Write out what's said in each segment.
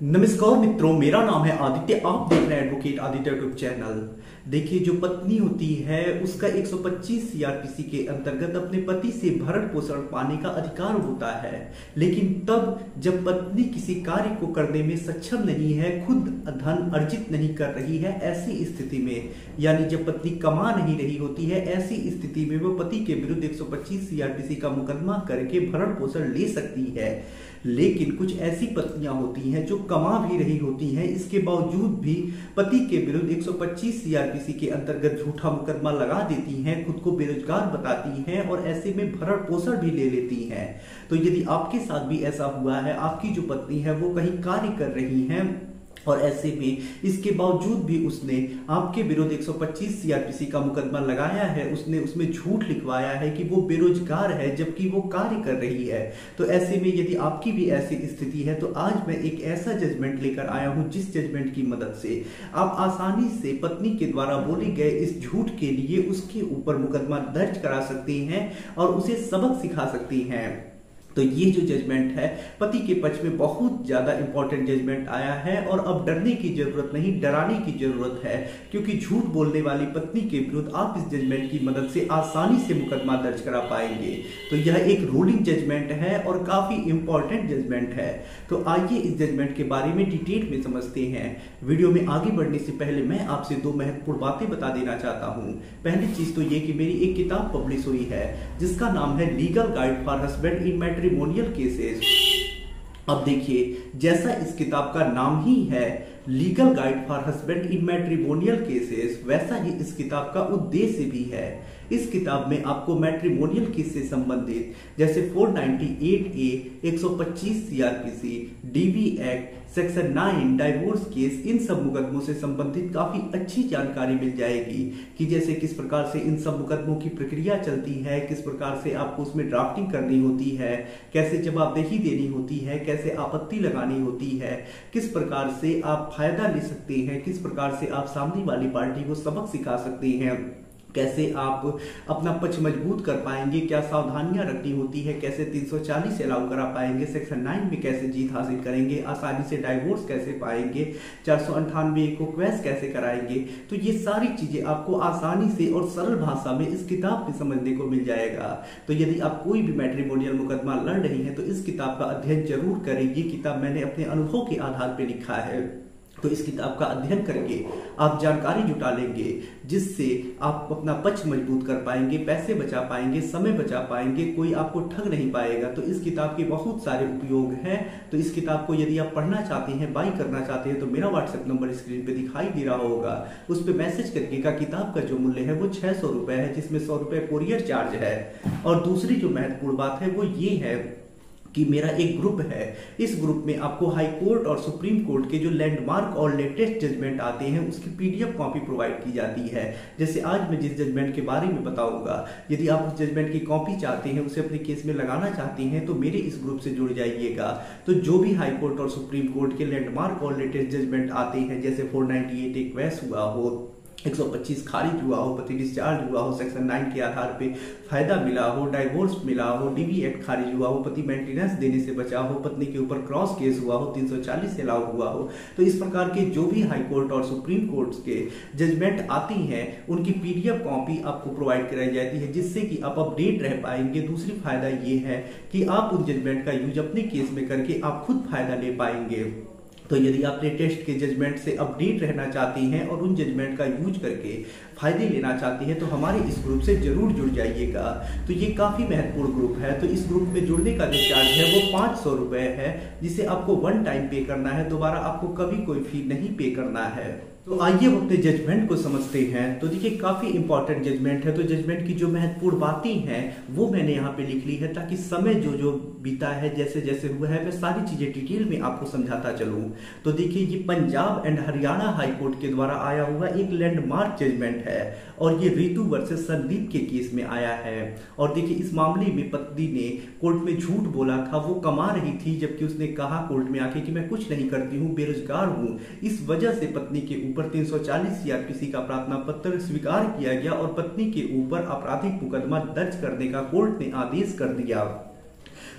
नमस्कार मित्रों, मेरा नाम है आदित्य। आप देख रहे हैं एडवोकेट आदित्य यूट्यूब चैनल। देखिए, जो पत्नी होती है उसका 125 सीआरपीसी के अंतर्गत अपने पति से भरण पोषण पाने का अधिकार होता है, लेकिन तब जब पत्नी किसी कार्य को करने में सक्षम नहीं है, खुद धन अर्जित नहीं कर रही है, ऐसी स्थिति में, यानी जब पत्नी कमा नहीं रही होती है, ऐसी स्थिति में वो पति के विरुद्ध 125 सीआरपीसी का मुकदमा करके भरण पोषण ले सकती है। लेकिन कुछ ऐसी पत्नियां होती हैं जो कमा भी रही होती हैं, इसके बावजूद भी पति के विरुद्ध 125 सीआरपीसी के अंतर्गत झूठा मुकदमा लगा देती हैं, खुद को बेरोजगार बताती हैं और ऐसे में भरण पोषण भी ले लेती हैं। तो यदि आपके साथ भी ऐसा हुआ है, आपकी जो पत्नी है वो कहीं कार्य कर रही है और ऐसे में इसके बावजूद भी उसने आपके विरुद्ध 125 सीआरपीसी का मुकदमा लगाया है, उसने उसमें झूठ लिखवाया है कि वो बेरोजगार है जबकि वो कार्य कर रही है, तो ऐसे में यदि आपकी भी ऐसी स्थिति है तो आज मैं एक ऐसा जजमेंट लेकर आया हूं जिस जजमेंट की मदद से आप आसानी से पत्नी के द्वारा बोले गए इस झूठ के लिए उसके ऊपर मुकदमा दर्ज करा सकती हैं और उसे सबक सिखा सकती हैं। तो ये जो जजमेंट है पति के पक्ष में बहुत ज्यादा इंपॉर्टेंट जजमेंट आया है और अब डरने की जरूरत नहीं, डराने की जरूरत है, क्योंकि झूठ बोलने वाली पत्नी के विरुद्ध आप इस जजमेंट की मदद से आसानी से मुकदमा दर्ज करा पाएंगे। तो यह एक रूलिंग जजमेंट है और काफी इंपॉर्टेंट जजमेंट है। तो आइए इस जजमेंट के बारे में डिटेल में समझते हैं। वीडियो में आगे बढ़ने से पहले मैं आपसे दो महत्वपूर्ण बातें बता देना चाहता हूं। पहली चीज तो ये कि मेरी एक किताब पब्लिश हुई है जिसका नाम है legal guide for husband in matrimonial cases. अब देखिए, जैसा इस किताब का नाम ही है legal guide for husband in matrimonial cases, वैसा ही इस किताब का उद्देश्य भी है। इस किताब में आपको मैट्रिमोनियल केस से संबंधित जैसे 498A, 125 CrPC, DV act, section 9 divorce case, इन सब मुकदमों से संबंधित काफी अच्छी जानकारी मिल जाएगी कि जैसे किस प्रकार से इन सब मुकदमों की प्रक्रिया चलती है, किस प्रकार से आपको उसमें ड्राफ्टिंग करनी होती है, कैसे जवाबदेही देनी होती है, कैसे आपत्ति लगानी होती है, किस प्रकार से आप फायदा ले सकते हैं, किस प्रकार से आप सामने वाली पार्टी को सबक सिखा सकते हैं, कैसे आप अपना पक्ष मजबूत कर पाएंगे, क्या सावधानियां रखनी होती है, कैसे 340 अलाउ करा पाएंगे, सेक्शन 9 में कैसे जीत हासिल करेंगे, आसानी से डाइवोर्स कैसे पाएंगे, 498 को क्वेस कैसे कराएंगे। तो ये सारी चीजें आपको आसानी से और सरल भाषा में इस किताब में समझने को मिल जाएगा। तो यदि आप कोई भी मैट्रिमोनियल मुकदमा लड़ रही है तो इस किताब का अध्ययन जरूर करें। ये किताब मैंने अपने अनुभव के आधार पर लिखा है। तो इस किताब का अध्ययन करके आप जानकारी जुटा लेंगे जिससे आप अपना पक्ष मजबूत कर पाएंगे, पैसे बचा पाएंगे, समय बचा पाएंगे, कोई आपको ठग नहीं पाएगा। तो इस किताब के बहुत सारे उपयोग हैं। तो इस किताब को यदि आप पढ़ना चाहते हैं, बाई करना चाहते हैं, तो मेरा व्हाट्सएप नंबर स्क्रीन पे दिखाई दे रहा होगा, उस पर मैसेज करके का किताब का जो मूल्य है वो 600 रुपए है, जिसमें 100 रुपए कोरियर चार्ज है। और दूसरी जो महत्वपूर्ण बात है वो ये है कि मेरा एक ग्रुप है। इस ग्रुप में आपको हाई कोर्ट और सुप्रीम कोर्ट के जो लैंडमार्क और लेटेस्ट जजमेंट आते हैं उसकी पीडीएफ कॉपी प्रोवाइड की जाती है। जैसे आज मैं जिस जजमेंट के बारे में बताऊंगा, यदि आप उस जजमेंट की कॉपी चाहते हैं, उसे अपने केस में लगाना चाहते हैं, तो मेरे इस ग्रुप से जुड़ जाइएगा। तो जो भी हाई कोर्ट और सुप्रीम कोर्ट के लैंडमार्क और लेटेस्ट जजमेंट आते हैं, जैसे 498 एक क्वेस हुआ हो, 125 खारिज हुआ हो, पति डिस्चार्ज हुआ हो, सेक्शन 9 के आधार पे फायदा मिला हो, डाइवोर्स मिला हो, डीवी एक्ट खारिज हुआ हो, पति मेंटेनेंस देने से बचा हो, पत्नी के ऊपर क्रॉस केस हुआ हो, 340 अलाउ हुआ हो, तो इस प्रकार के जो भी हाई कोर्ट और सुप्रीम कोर्ट के जजमेंट आती हैं उनकी पीडीएफ कॉपी आपको प्रोवाइड कराई जाती है, जिससे कि आप अपडेट रह पाएंगे। दूसरी फायदा ये है कि आप उन जजमेंट का यूज अपने केस में करके आप खुद फायदा ले पाएंगे। तो यदि आप लेटेस्ट के जजमेंट से अपडेट रहना चाहते हैं और उन जजमेंट का यूज करके फायदे लेना चाहते हैं तो हमारे इस ग्रुप से जरूर जुड़ जाइएगा। तो ये काफी महत्वपूर्ण ग्रुप है। तो इस ग्रुप में जुड़ने का जो चार्ज है वो 500 रुपए है, जिसे आपको वन टाइम पे करना है, दोबारा आपको कभी कोई फी नहीं पे करना है। तो आइए हम अपने जजमेंट को समझते हैं। तो देखिए, काफी इंपॉर्टेंट जजमेंट है। तो जजमेंट की जो महत्वपूर्ण बातें हैं वो मैंने यहाँ पे लिख ली है, ताकि समय जो जो बीता है, जैसे जैसे हुआ है, मैं सारी चीजें डिटेल में आपको समझाता चलूं। तो देखिए, ये Punjab and Haryana high court के द्वारा आया हुआ एक लैंडमार्क जजमेंट है और ये रितु वर्सेस संदीप के केस में आया है। और देखिए, इस मामले में पत्नी ने कोर्ट में झूठ बोला था, वो कमा रही थी, जबकि उसने कहा कोर्ट में आके कि मैं कुछ नहीं करती हूँ, बेरोजगार हूँ। इस वजह से पत्नी के ऊपर 340 सीआरपीसी का प्रार्थना पत्र स्वीकार किया गया और पत्नी के ऊपर आपराधिक मुकदमा दर्ज करने का कोर्ट ने आदेश कर दिया।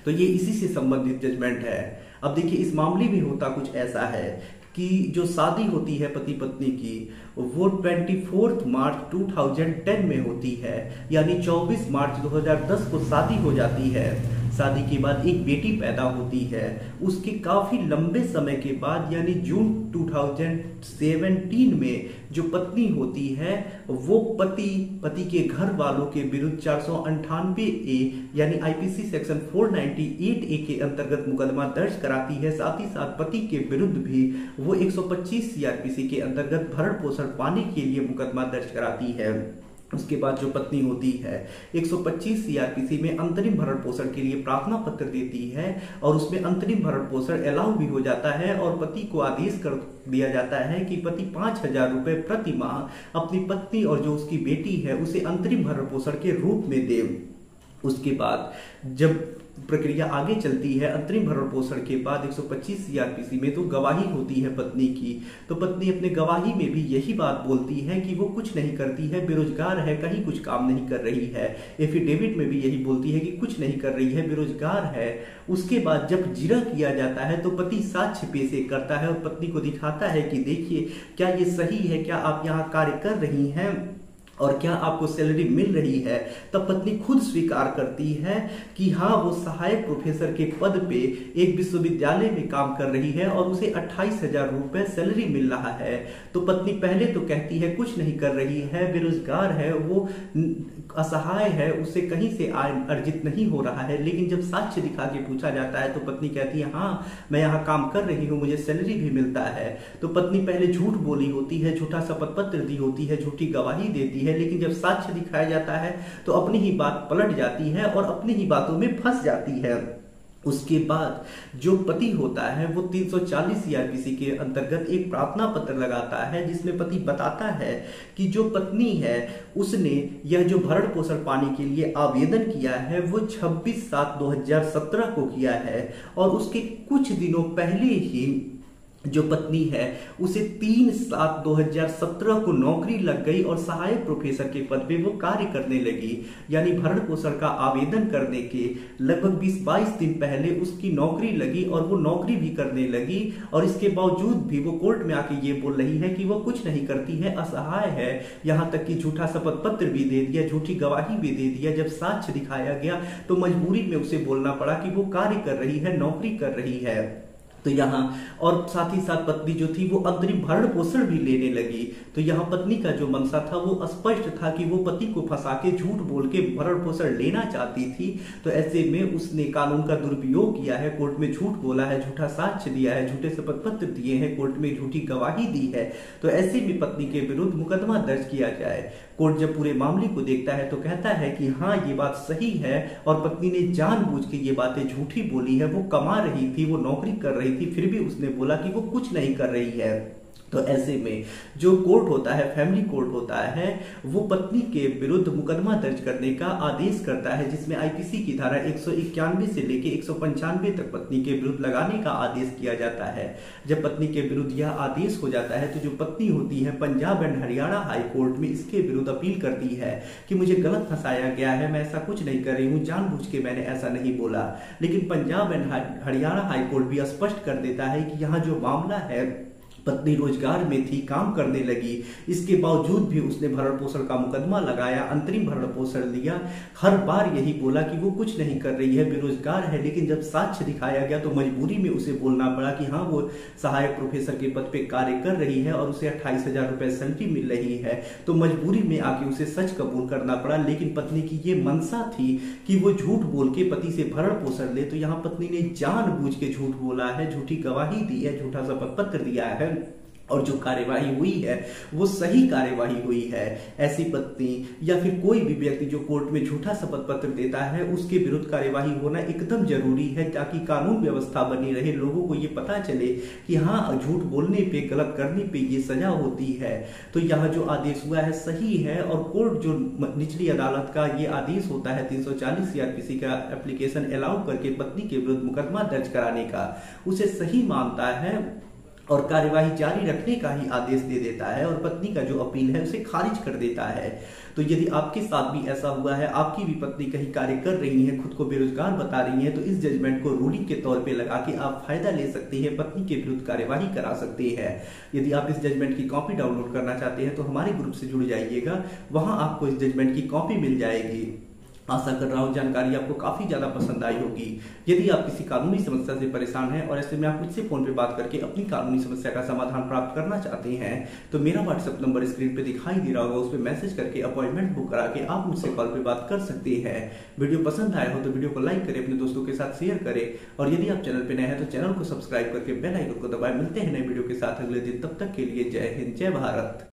तो ये इसी से संबंधित जजमेंट है। अब देखिए इस मामले में होता कुछ ऐसा है कि जो शादी होती है पति पत्नी की वो 24 मार्च 2010 में होती है, यानी 24 मार्च 2010 को शादी हो जाती है। शादी के बाद एक बेटी पैदा होती है। उसके काफी लंबे समय के बाद यानी जून 2017 में जो पत्नी होती है वो पति के घर वालों के विरुद्ध 498A यानी आईपीसी सेक्शन 498A के अंतर्गत मुकदमा दर्ज कराती है। साथ ही साथ पति के विरुद्ध भी वो 125 सीआरपीसी के अंतर्गत भरण पोषण पाने के लिए मुकदमा दर्ज कराती है। उसके बाद जो पत्नी होती है 125 सीआरपीसी में अंतरिम भरण पोषण के लिए प्रार्थना पत्र देती है और उसमें अंतरिम भरण पोषण अलाउ भी हो जाता है और पति को आदेश कर दिया जाता है कि पति 5,000 रुपए प्रति माह अपनी पत्नी और जो उसकी बेटी है उसे अंतरिम भरण पोषण के रूप में दे। उसके बाद जब प्रक्रिया आगे चलती है अंतरिम भरण पोषण के बाद 125 सीआरपीसी में तो गवाही होती है पत्नी की, तो पत्नी अपने गवाही में भी यही बात बोलती है कि वो कुछ नहीं करती है, बेरोजगार है, कहीं कुछ काम नहीं कर रही है। एफिडेविट में भी यही बोलती है कि कुछ नहीं कर रही है, बेरोजगार है। उसके बाद जब जिरह किया जाता है तो पति साक्ष्य पेश करता है और पत्नी को दिखाता है कि देखिए क्या ये सही है, क्या आप यहाँ कार्य कर रही हैं और क्या आपको सैलरी मिल रही है। तब पत्नी खुद स्वीकार करती है कि हाँ वो सहायक प्रोफेसर के पद पे एक विश्वविद्यालय में काम कर रही है और उसे 28,000 रुपए सैलरी मिल रहा है। तो पत्नी पहले तो कहती है कुछ नहीं कर रही है, बेरोजगार है, वो असहाय है, उसे कहीं से आय अर्जित नहीं हो रहा है। लेकिन जब साक्ष्य दिखा के पूछा जाता है तो पत्नी कहती है हाँ मैं यहाँ काम कर रही हूँ, मुझे सैलरी भी मिलता है। तो पत्नी पहले झूठ बोली होती है, झूठा शपथ पत्र दी होती है, झूठी गवाही देती है, लेकिन जब साक्ष्य दिखाया जाता है तो अपनी ही बात पलट जाती है और अपनी ही बातों में फंस जाती है। उसके बाद जो पति होता है वो 340 सीआरपीसी के अंतर्गत एक प्रार्थना पत्र लगाता है जिसमें पति बताता है कि जो पत्नी है उसने यह जो भरण पोषण पाने के लिए आवेदन किया है वो 26/7/2017 को किया है और उसके कुछ दिनों पहले ही जो पत्नी है उसे 3/7/2017 को नौकरी लग गई और सहायक प्रोफेसर के पद पे वो कार्य करने लगी। यानी भरण पोषण का आवेदन करने के लगभग 20-22 दिन पहले उसकी नौकरी लगी और वो नौकरी भी करने लगी और इसके बावजूद भी वो कोर्ट में आके ये बोल रही है कि वो कुछ नहीं करती है, असहाय है। यहाँ तक कि झूठा शपथ पत्र भी दे दिया, झूठी गवाही भी दे दिया। जब साक्ष्य दिखाया गया तो मजबूरी में उसे बोलना पड़ा कि वो कार्य कर रही है, नौकरी कर रही है। तो यहाँ और साथ ही साथ पत्नी जो थी वो अंतरिम भरण पोषण भी लेने लगी। तो यहाँ पत्नी का जो मंशा था वो स्पष्ट था कि वो पति को फंसा के झूठ बोल के भरण पोषण लेना चाहती थी। तो ऐसे में उसने कानून का दुरुपयोग किया है, कोर्ट में झूठ बोला है, झूठा साक्ष्य दिया है, झूठे शपथ पत्र दिए हैं, कोर्ट में झूठी गवाही दी है। तो ऐसे में पत्नी के विरुद्ध मुकदमा दर्ज किया जाए। कोर्ट जब पूरे मामले को देखता है तो कहता है कि हाँ ये बात सही है और पत्नी ने जानबूझ के ये बातें झूठी बोली है। वो कमा रही थी, वो नौकरी कर रही थी, फिर भी उसने बोला कि वो कुछ नहीं कर रही है। तो ऐसे में जो कोर्ट होता है, फैमिली कोर्ट होता है, वो पत्नी के विरुद्ध मुकदमा दर्ज करने का आदेश करता है जिसमें आईपीसी की धारा 191 से लेके 195 तक पत्नी के विरुद्ध लगाने का आदेश किया जाता है। जब पत्नी के विरुद्ध यह आदेश हो जाता है तो जो पत्नी होती है Punjab and Haryana high court में इसके विरुद्ध अपील करती है कि मुझे गलत फंसाया गया है, मैं ऐसा कुछ नहीं कर रही हूँ, जानबूझ के मैंने ऐसा नहीं बोला। लेकिन Punjab and Haryana high court भी स्पष्ट कर देता है कि यहाँ जो मामला है पत्नी रोजगार में थी, काम करने लगी, इसके बावजूद भी उसने भरण पोषण का मुकदमा लगाया, अंतरिम भरण पोषण लिया। हर बार यही बोला कि वो कुछ नहीं कर रही है, बेरोजगार है। लेकिन जब साक्ष्य दिखाया गया तो मजबूरी में उसे बोलना पड़ा कि हाँ वो सहायक प्रोफेसर के पद पे कार्य कर रही है और उसे 28,000 रुपए सैलरी मिल रही है। तो मजबूरी में आके उसे सच कबूल करना पड़ा। लेकिन पत्नी की ये मनसा थी कि वो झूठ बोल के पति से भरण पोषण ले। तो यहाँ पत्नी ने जानबूझ के झूठ बोला है, झूठी गवाही दी है, झूठा शपथ पत्र दिया है और जो कार्यवाही हुई है वो सही कार्यवाही हुई है। ऐसी पत्नी या फिर कोई भी व्यक्ति जो कोर्ट में झूठा शपथ पत्र देता है उसके विरुद्ध कार्यवाही होना एकदम जरूरी है ताकि कानून व्यवस्था बनी रहे, लोगों को ये पता चले कि हाँ झूठ बोलने पे, गलत करने पे ये सजा होती है। तो यहाँ जो आदेश हुआ है सही है और कोर्ट जो निचली अदालत का ये आदेश होता है 340 सीआरपीसी का एप्लीकेशन अलाउ करके पत्नी के विरुद्ध मुकदमा दर्ज कराने का, उसे सही मानता है और कार्यवाही जारी रखने का ही आदेश दे देता है और पत्नी का जो अपील है उसे खारिज कर देता है। तो यदि आपके साथ भी ऐसा हुआ है, आपकी भी पत्नी कहीं कार्य कर रही है, खुद को बेरोजगार बता रही है, तो इस जजमेंट को रूलिंग के तौर पे लगा के आप फायदा ले सकते हैं, पत्नी के विरुद्ध कार्यवाही करा सकते हैं। यदि आप इस जजमेंट की कॉपी डाउनलोड करना चाहते हैं तो हमारे ग्रुप से जुड़ जाइएगा, वहां आपको इस जजमेंट की कॉपी मिल जाएगी। आशा कर रहा हूँ जानकारी आपको काफी ज्यादा पसंद आई होगी। यदि आप किसी कानूनी समस्या से परेशान हैं और ऐसे में आप मुझसे फोन पे बात करके अपनी कानूनी समस्या का समाधान प्राप्त करना चाहते हैं तो मेरा व्हाट्सएप नंबर स्क्रीन पे दिखाई दे रहा होगा, उस पर मैसेज करके अपॉइंटमेंट बुक करा के आप मुझसे कॉल पे बात कर सकते हैं। वीडियो पसंद आया हो तो वीडियो को लाइक करें, अपने दोस्तों के साथ शेयर करें और यदि आप चैनल पे नए हैं तो चैनल को सब्सक्राइब करके बेल आइकन को दबाएं। मिलते हैं नए वीडियो के साथ अगले दिन, तब तक के लिए जय हिंद, जय भारत।